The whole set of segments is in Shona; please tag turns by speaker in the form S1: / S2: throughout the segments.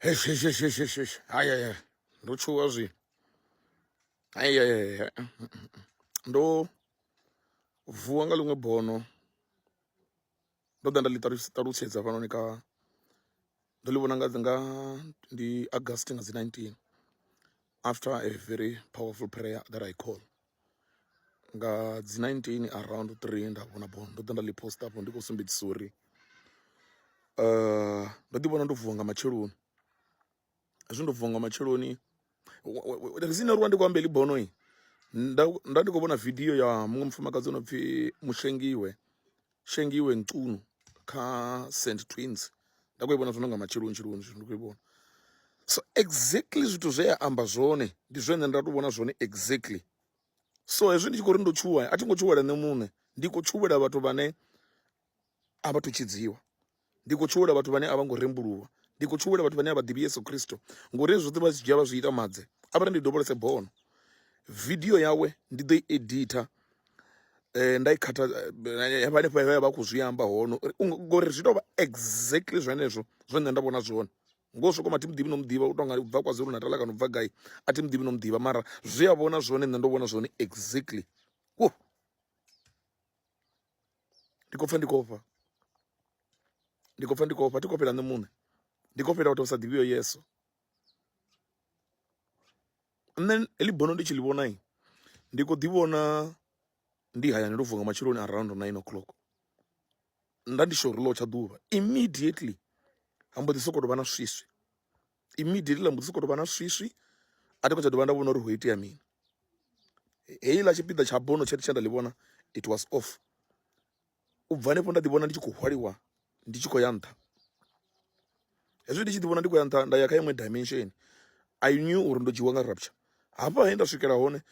S1: Haya ndo tshuwa zwi haya ndo vuwa nga ḽiṅwe bono ndo ḓa nda ḽi ṱalutshedza hafhanoni kha ndo ḽi vhona nga ndi August nga dzi 19 after a very powerful prayer that I call nga dzi 19 around 3 nda vhona bono ndo ḓa nda ḽi posta afho ndi khou sumbedzisa uri ndo ḓi vhona ndo vuwa nga matsheloni hezwi ndo vuwa nga matsheloni rizini uri ndi khou amba heḽi bono nda ndi khou vhona video ya muṅwe mufumakadzi o no pfhi Shengiwe Ncunu kha St Twins nda khou i vhona zwino nga matsheloni zwino ndi khou i vhona so exactly zwithu zwe ya amba zwone ndi zwine nda tou vhona zwone exactly so hezwi ndi tshi khou ri ndo tshuwa a thi ngo tshuwela nṋe muṋe ndi khou tshuwela vhathu vhane a vha thu tshidziwa ndi khou tshuwela vhathu vhane a vha ngo rembuluwa ndi khou tshuwela vhathu vhane a vha ḓivhi Yesu Kristo ngori hezwi zwoṱhe vha zwi dzhia vha zwi ita madze a vha ri ndi dovholese bono video yawe ndi ḓo i editha nda i khatha hanefho ya vha khou zwi amba hono ngori zwi tou vha exactly zwenezwo zwine nda vhona zwone ngo swika mathi muḓivhi no muḓivha u tonga u bva KwaZulu Natal kana u bva gai a thi muḓivhi no muḓivha mara zwi a vhona zwone nṋe ndo vhona zwone exactly ndi khou pfha thi khou fhela nṋe muṋe ndi khou fhela vhathu vha sa ḓivhiho Yesu nṋe heḽi bono ndi tshi ḽi vhona ndi khou ḓi vhona ndi hayani ndo vuwa nga matsheloni around 9 o'clock nda ndi sure uri ḽo tsha ḓuvha immediately ha mbo ḓi sokou tou vha na swiswi immediately ha mbo ḓi sokou tou vha na swiswi a thi khou tsha dovha nda vhona uri ho itea mini heiḽa tshipiḓa tsha bono tshe nda ḽi vhona it was off u bva hanefho nda ḓi vhona ndi tshi khou hwaliwa ndi tshi khou ya nṱha hezwi ndi tshi ḓi vhona ndi khou ya nṱha nda ya kha iṅwe dimension I knew uri ndo dzhiwa nga rapture hafha he nda swikela hone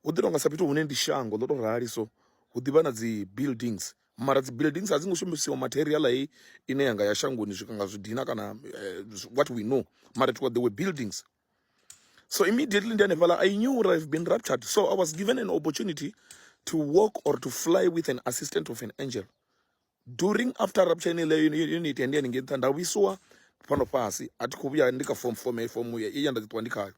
S1: hu ḓi tonga sa fhethu hune ndi shango ḽo tou rali so hu ḓivha na dzi buildings mara dzi buildings a dzi ngo shumisiwa material hei ine yanga ya shangoni zwika nga zwidina kana what we know mara there were buildings so immediately ndi hanefhaḽa I knew I've been raptured so I was given an opportunity to walk or to fly with an assistant of an angel during after rapture ineyo unit ndi haningei nṱha nda vhuisiwa fhano fhasi a thi khou vhuya ndi kha fomo ya nda ḓi ṱuwa ndi khayo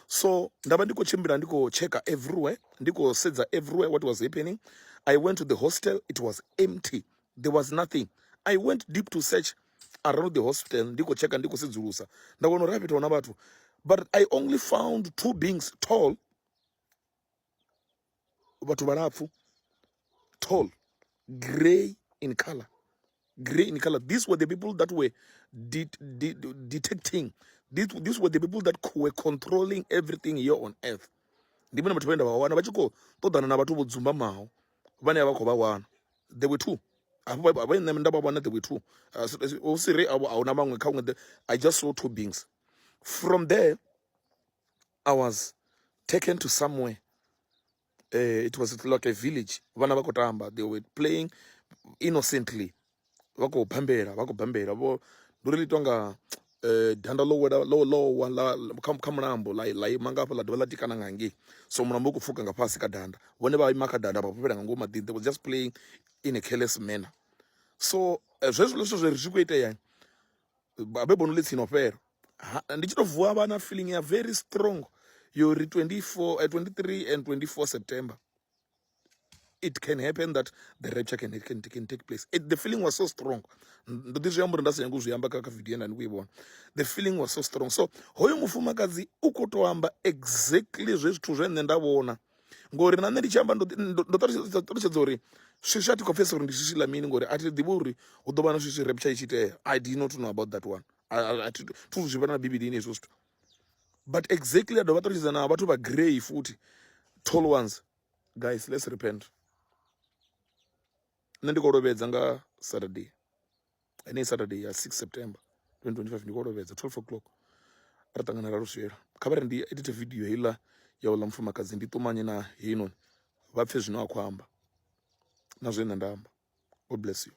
S1: so nda vha ndi khou tshimbila ndi khou checka everywhere ndi khou sedza everywhere what was happening I went to the hostel it was empty there was nothing I went deep to search around the hostel ndi khou checka ndi khou sedzulusa nda vhona uri hafhethu huna vhathu but I only found two beings tall vhathu vhalapfu tall grey in color these were the people that were detecting these were the people that were controlling everything here on earth ndi vhone vhathu vhane nda vha wana vha tshi khou ṱoḓana na vhathu vho dzumbamaho vhane vha khou vha wana there were two afho nṋe nda vha wana there were two u si ri a huna maṅwe kha ṅwe I just saw two beings from there I was taken to somewhere it was like a village vhana vha khou tamba they were playing innocently vha khou bambela vho ndo ri ḽi tonga danda lowa kha mulambo ḽa ima nga hafha ḽa dovha ḽa tikana nga hangei so mulambo u khou pfuka nga fhasi kha danda vhone vha ima kha danda vha fhufhela nga ngomu maḓini they were just playing in a careless manner so zwezwo zwithu zwi khou itea abe bono ḽi tsini u fhela ndi tshi tou vuwa vha na feeling ya very strong yori 23 and 24 September it can happen that the rapture can take place the feeling was so strong ndo ḓi zwi amba uri nda sa nyanga u zwi amba kha video nda ndi khou i vhona the feeling was so strong so hoyo mufumakadzi u khou tou amba exactly zwithu zwe nṋe nda vhona ngori na nṋe ndi tshi amba ndo ṱalutshedza uri swiswi a thi khou pfhesesa uri ndi swiswi ḽa mini ngori a thi ḓivhi uri hu ḓo vha na swiswi rapture i tshi itea I did not know about that one thu zwi vha na bivhilini hezwo zwithu but exactly a dovha ṱalutshedza na vhathu vha grey futhi tall ones guys let's repent nṋe ndi khou lovhedza nga Saturday ene Saturday ya 6 September 2025 ndi khou lovhedza 12 o'clock ra ṱangana ra luswela kha vha ri ndi edite video heiḽa ya uḽa mufumakadzi ndi ṱumanye na heinoni vha pfhe zwine a khou amba na zwine nda amba God bless you.